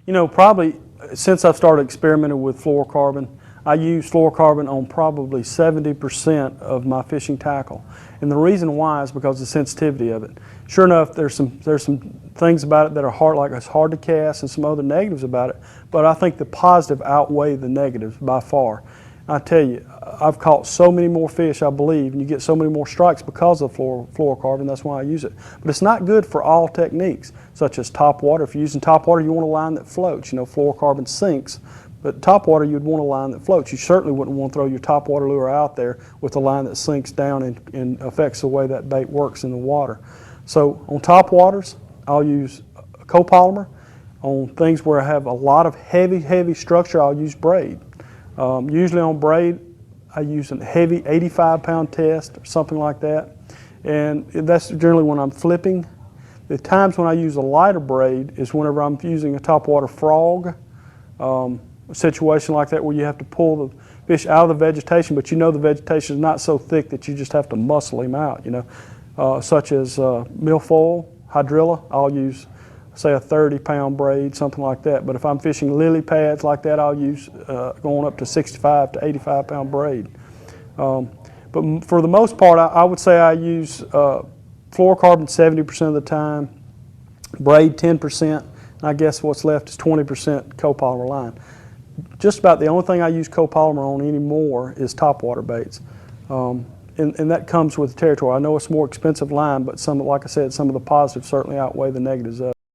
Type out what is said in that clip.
You know, probably since I've started experimenting with fluorocarbon, I use fluorocarbon on probably 70% of my fishing tackle. And the reason why is because of the sensitivity of it. Sure enough, there's some things about it that are hard, like it's hard to cast, and some other negatives about it, but I think the positive outweigh the negatives by far. I tell you, I've caught so many more fish, I believe, and you get so many more strikes because of fluorocarbon. That's why I use it. But it's not good for all techniques, such as topwater. If you're using topwater, you want a line that floats. You know, fluorocarbon sinks, but topwater, you'd want a line that floats. You certainly wouldn't want to throw your topwater lure out there with a line that sinks down and affects the way that bait works in the water. So on topwaters, I'll use copolymer. On things where I have a lot of heavy structure, I'll use braid. Usually on braid, I use a heavy 85-pound test or something like that, and that's generally when I'm flipping. The times when I use a lighter braid is whenever I'm using a topwater frog, a situation like that where you have to pull the fish out of the vegetation, but you know the vegetation is not so thick that you just have to muscle him out, you know, such as milfoil, hydrilla. I'll use, say, a 30-pound braid, something like that. But if I'm fishing lily pads like that, I'll use going up to 65 to 85-pound braid. But for the most part, I would say I use fluorocarbon 70% of the time, braid 10%, and I guess what's left is 20% copolymer line. Just about the only thing I use copolymer on anymore is topwater baits. And that comes with the territory. I know it's more expensive line, but like I said, some of the positives certainly outweigh the negatives of it.